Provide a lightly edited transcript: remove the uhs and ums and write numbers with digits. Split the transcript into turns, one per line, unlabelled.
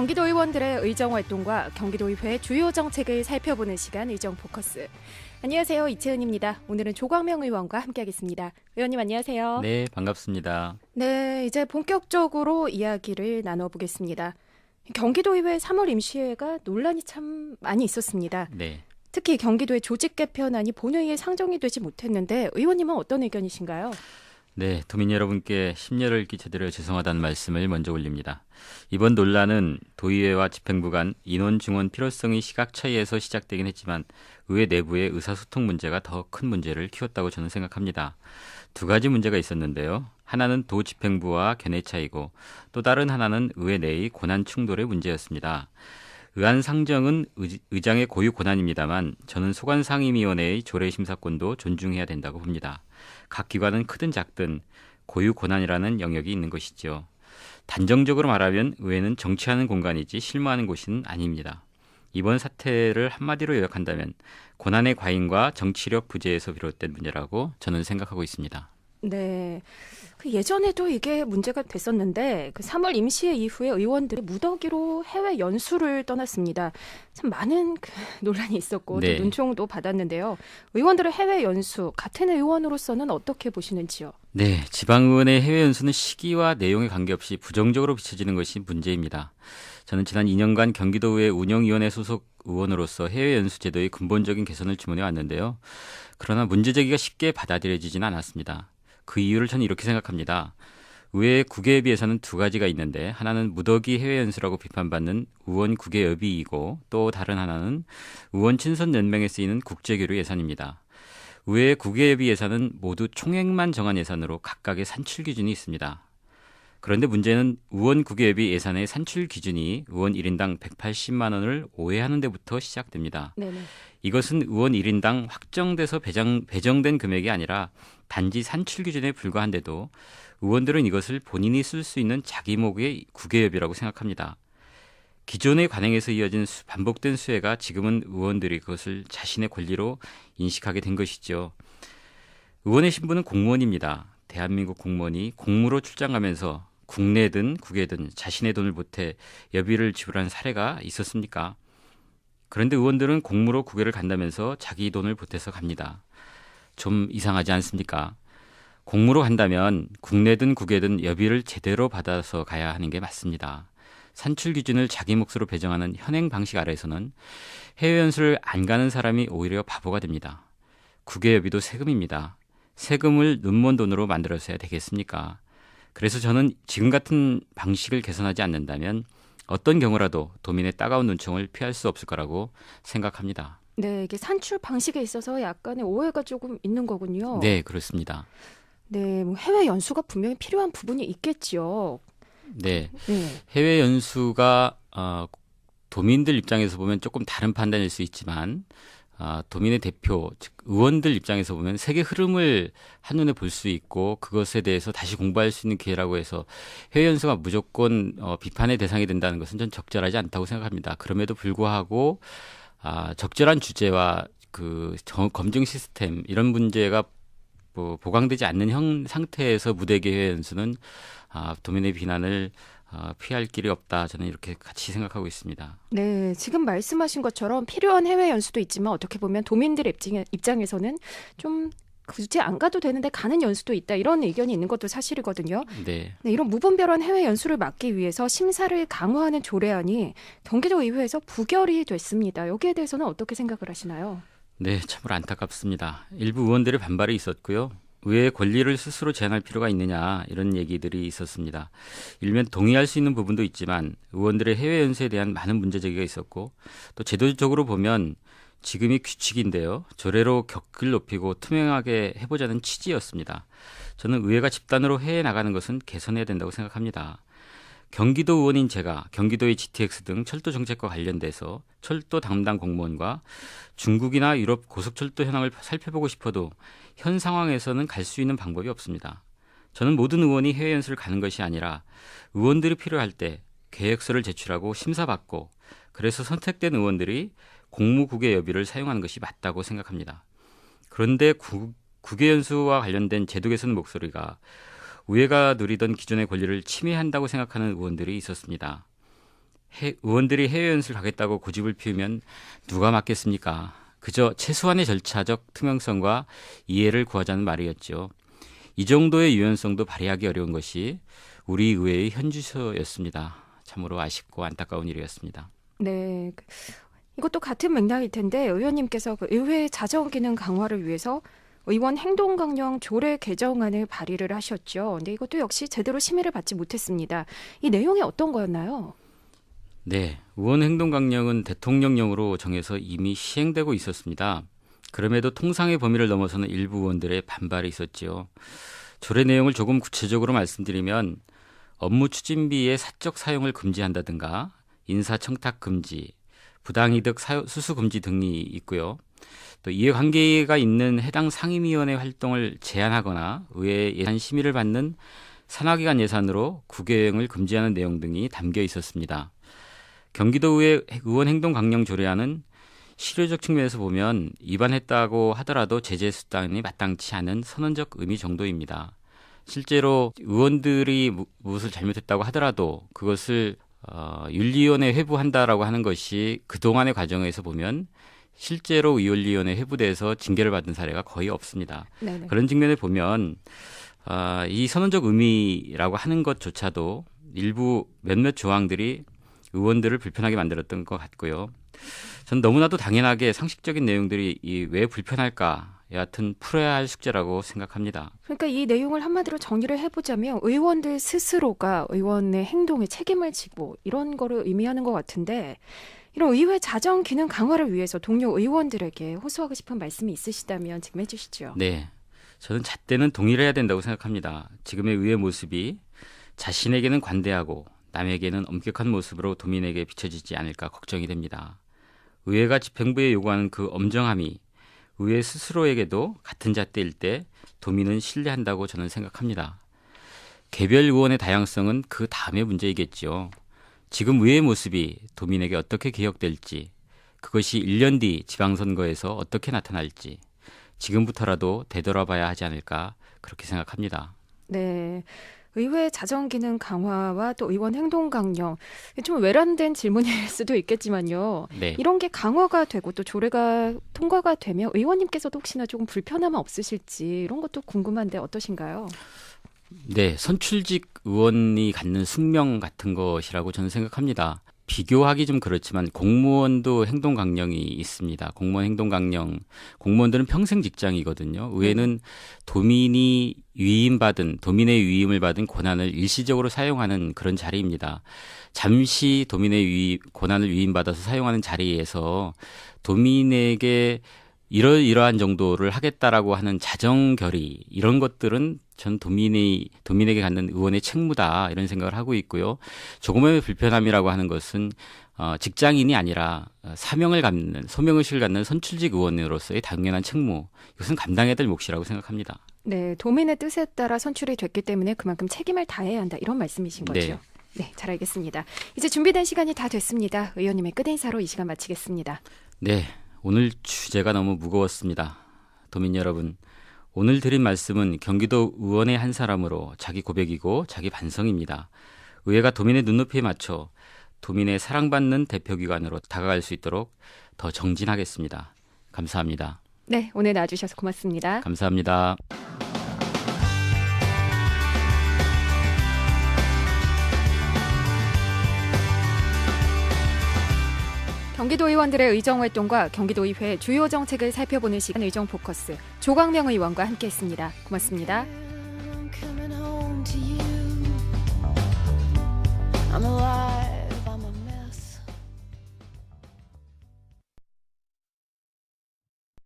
경기도 의원들의 의정활동과 경기도의회의 주요 정책을 살펴보는 시간 의정포커스. 안녕하세요. 이채은입니다. 오늘은 조광명 의원과 함께하겠습니다. 의원님 안녕하세요.
네, 반갑습니다.
네, 이제 본격적으로 이야기를 나눠보겠습니다. 경기도의회 3월 임시회가 논란이 참 많이 있었습니다.
네.
특히 경기도의 조직 개편안이 본회의에 상정이 되지 못했는데 의원님은 어떤 의견이신가요?
네, 도민 여러분께 심려를 끼쳐드려 죄송하다는 말씀을 먼저 올립니다. 이번 논란은 도의회와 집행부 간 인원 증원 필요성이 시각 차이에서 시작되긴 했지만 의회 내부의 의사소통 문제가 더 큰 문제를 키웠다고 저는 생각합니다. 두 가지 문제가 있었는데요. 하나는 도 집행부와 견해 차이고 또 다른 하나는 의회 내의 권한 충돌의 문제였습니다. 의안 상정은 의장의 고유 권한입니다만 저는 소관상임위원회의 조례 심사권도 존중해야 된다고 봅니다. 각 기관은 크든 작든 고유 권한이라는 영역이 있는 것이죠. 단정적으로 말하면 의회는 정치하는 공간이지 실무하는 곳은 아닙니다. 이번 사태를 한마디로 요약한다면 권한의 과잉과 정치력 부재에서 비롯된 문제라고 저는 생각하고 있습니다.
네. 예전에도 이게 문제가 됐었는데 3월 임시회 이후에 의원들이 무더기로 해외 연수를 떠났습니다. 참 많은 논란이 있었고
네.
또 눈총도 받았는데요. 의원들의 해외 연수 같은 의원으로서는 어떻게 보시는지요?
네, 지방의원의 해외 연수는 시기와 내용에 관계없이 부정적으로 비춰지는 것이 문제입니다. 저는 지난 2년간 경기도의회 운영위원회 소속 의원으로서 해외 연수 제도의 근본적인 개선을 주문해 왔는데요. 그러나 문제 제기가 쉽게 받아들여지지는 않았습니다. 그 이유를 저는 이렇게 생각합니다. 의회 국외에 비해서는 두 가지가 있는데 하나는 무더기 해외 연수라고 비판받는 의원 국외여비이고 또 다른 하나는 의원 친선 연맹에 쓰이는 국제교류 예산입니다. 의회 국외여비 예산은 모두 총액만 정한 예산으로 각각의 산출 기준이 있습니다. 그런데 문제는 의원 국외여비 예산의 산출 기준이 의원 1인당 180만 원을 오해하는 데부터 시작됩니다.
네네.
이것은 의원 1인당 확정돼서 배정된 금액이 아니라 단지 산출 기준에 불과한데도 의원들은 이것을 본인이 쓸 수 있는 자기 목의 국외여비라고 생각합니다. 기존의 관행에서 이어진 반복된 수혜가 지금은 의원들이 그것을 자신의 권리로 인식하게 된 것이죠. 의원의 신분은 공무원입니다. 대한민국 공무원이 공무로 출장하면서 국내든 국외든 자신의 돈을 보태 여비를 지불한 사례가 있었습니까? 그런데 의원들은 공무로 국외를 간다면서 자기 돈을 보태서 갑니다. 좀 이상하지 않습니까? 공무로 간다면 국내든 국외든 여비를 제대로 받아서 가야 하는 게 맞습니다. 산출 기준을 자기 몫으로 배정하는 현행 방식 아래에서는 해외 연수를 안 가는 사람이 오히려 바보가 됩니다. 국외여비도 세금입니다. 세금을 눈먼 돈으로 만들어서야 되겠습니까? 그래서 저는 지금 같은 방식을 개선하지 않는다면 어떤 경우라도 도민의 따가운 눈총을 피할 수 없을 거라고 생각합니다.
네, 이게 산출 방식에 있어서 약간의 오해가 조금 있는 거군요.
네, 그렇습니다.
네, 뭐 해외 연수가 분명히 필요한 부분이 있겠지요.
네,
네.
해외 연수가 도민들 입장에서 보면 조금 다른 판단일 수 있지만 도민의 대표, 즉 의원들 입장에서 보면 세계 흐름을 한눈에 볼 수 있고 그것에 대해서 다시 공부할 수 있는 기회라고 해서 해외 연수가 무조건 비판의 대상이 된다는 것은 전 적절하지 않다고 생각합니다. 그럼에도 불구하고 적절한 주제와 검증 시스템 이런 문제가 보강되지 않는 상태에서 무대기 해외 연수는 도민의 비난을 피할 길이 없다. 저는 이렇게 같이 생각하고 있습니다.
네, 지금 말씀하신 것처럼 필요한 해외 연수도 있지만 어떻게 보면 도민들 입장에서는 좀 굳이 안 가도 되는데 가는 연수도 있다. 이런 의견이 있는 것도 사실이거든요.
네.
네, 이런 무분별한 해외 연수를 막기 위해서 심사를 강화하는 조례안이 경기도 의회에서 부결이 됐습니다. 여기에 대해서는 어떻게 생각을 하시나요?
네, 참으로 안타깝습니다. 일부 의원들의 반발이 있었고요. 왜 권리를 스스로 제한할 필요가 있느냐 이런 얘기들이 있었습니다. 일면 동의할 수 있는 부분도 있지만 의원들의 해외 연수에 대한 많은 문제 제기가 있었고 또 제도적으로 보면 지금이 규칙인데요. 조례로 격을 높이고 투명하게 해보자는 취지였습니다. 저는 의회가 집단으로 해외에 나가는 것은 개선해야 된다고 생각합니다. 경기도 의원인 제가 경기도의 GTX 등 철도 정책과 관련돼서 철도 담당 공무원과 중국이나 유럽 고속철도 현황을 살펴보고 싶어도 현 상황에서는 갈 수 있는 방법이 없습니다. 저는 모든 의원이 해외 연수를 가는 것이 아니라 의원들이 필요할 때 계획서를 제출하고 심사받고 그래서 선택된 의원들이 공무국외 여비를 사용하는 것이 맞다고 생각합니다. 그런데 국외 연수와 관련된 제도 개선 목소리가 의회가 누리던 기존의 권리를 침해한다고 생각하는 의원들이 있었습니다. 의원들이 해외 연수를 가겠다고 고집을 피우면 누가 맡겠습니까? 그저 최소한의 절차적 투명성과 이해를 구하자는 말이었죠. 이 정도의 유연성도 발휘하기 어려운 것이 우리 의회의 현주소였습니다. 참으로 아쉽고 안타까운 일이었습니다.
네, 이것도 같은 맥락일 텐데 의원님께서 그 의회 자정 기능 강화를 위해서 의원 행동강령 조례 개정안을 발의를 하셨죠. 근데 이것도 역시 제대로 심의를 받지 못했습니다. 이 내용이 어떤 거였나요?
네, 의원 행동강령은 대통령령으로 정해서 이미 시행되고 있었습니다. 그럼에도 통상의 범위를 넘어서는 일부 의원들의 반발이 있었지요. 조례 내용을 조금 구체적으로 말씀드리면 업무 추진비의 사적 사용을 금지한다든가 인사청탁 금지, 부당이득 수수 금지 등이 있고요. 또 이해관계가 있는 해당 상임위원회 활동을 제한하거나 의회 예산 심의를 받는 산하기관 예산으로 국외여행을 금지하는 내용 등이 담겨 있었습니다. 경기도의회 의원 행동강령 조례안은 실효적 측면에서 보면 위반했다고 하더라도 제재 수단이 마땅치 않은 선언적 의미 정도입니다. 실제로 의원들이 무엇을 잘못했다고 하더라도 그것을 윤리위원회에 회부한다라고 하는 것이 그동안의 과정에서 보면 실제로 윤리위원회 회부돼서 징계를 받은 사례가 거의 없습니다.
네네.
그런 측면을 보면 이 선언적 의미라고 하는 것조차도 일부 몇몇 조항들이 의원들을 불편하게 만들었던 것 같고요. 전 너무나도 당연하게 상식적인 내용들이 왜 불편할까 여하튼 풀어야 할 숙제라고 생각합니다.
그러니까 이 내용을 한마디로 정리를 해보자면 의원들 스스로가 의원의 행동에 책임을 지고 이런 거를 의미하는 것 같은데 이런 의회 자정 기능 강화를 위해서 동료 의원들에게 호소하고 싶은 말씀이 있으시다면 지금 해주시죠.
네, 저는 잣대는 동일해야 된다고 생각합니다. 지금의 의회 모습이 자신에게는 관대하고 남에게는 엄격한 모습으로 도민에게 비춰지지 않을까 걱정이 됩니다. 의회가 집행부에 요구하는 그 엄정함이 의회 스스로에게도 같은 잣대일 때 도민은 신뢰한다고 저는 생각합니다. 개별 의원의 다양성은 그 다음의 문제이겠죠. 지금 의회의 모습이 도민에게 어떻게 개혁될지, 그것이 1년 뒤 지방선거에서 어떻게 나타날지 지금부터라도 되돌아봐야 하지 않을까 그렇게 생각합니다.
네. 의회 자정 기능 강화와 또 의원 행동 강령 좀 외람된 질문일 수도 있겠지만요.
네.
이런 게 강화가 되고 또 조례가 통과가 되면 의원님께서도 혹시나 조금 불편함은 없으실지 이런 것도 궁금한데 어떠신가요?
네, 선출직 의원이 갖는 숙명 같은 것이라고 저는 생각합니다. 비교하기 좀 그렇지만 공무원도 행동강령이 있습니다. 공무원 행동강령, 공무원들은 평생 직장이거든요. 의회는 도민의 위임을 받은 권한을 일시적으로 사용하는 그런 자리입니다. 잠시 도민의 권한을 위임받아서 사용하는 자리에서 도민에게 이러이러한 정도를 하겠다라고 하는 자정 결의 이런 것들은 전 도민에게 갖는 의원의 책무다 이런 생각을 하고 있고요. 조금의 불편함이라고 하는 것은 직장인이 아니라 소명의식을 갖는 선출직 의원으로서의 당연한 책무 이것은 감당해야 될 몫이라고 생각합니다.
네, 도민의 뜻에 따라 선출이 됐기 때문에 그만큼 책임을 다해야 한다 이런 말씀이신 거죠.
네.
네, 잘 알겠습니다. 이제 준비된 시간이 다 됐습니다. 의원님의 끝인사로 이 시간 마치겠습니다.
네, 오늘 주제가 너무 무거웠습니다. 도민 여러분, 오늘 드린 말씀은 경기도 의원의 한 사람으로 자기 고백이고 자기 반성입니다. 의회가 도민의 눈높이에 맞춰 도민의 사랑받는 대표기관으로 다가갈 수 있도록 더 정진하겠습니다. 감사합니다.
네, 오늘 나와주셔서 고맙습니다.
감사합니다.
경기도 의원들의 의정활동과 경기도의회 주요 정책을 살펴보는 시간 의정포커스 조광명 의원과 함께했습니다. 고맙습니다.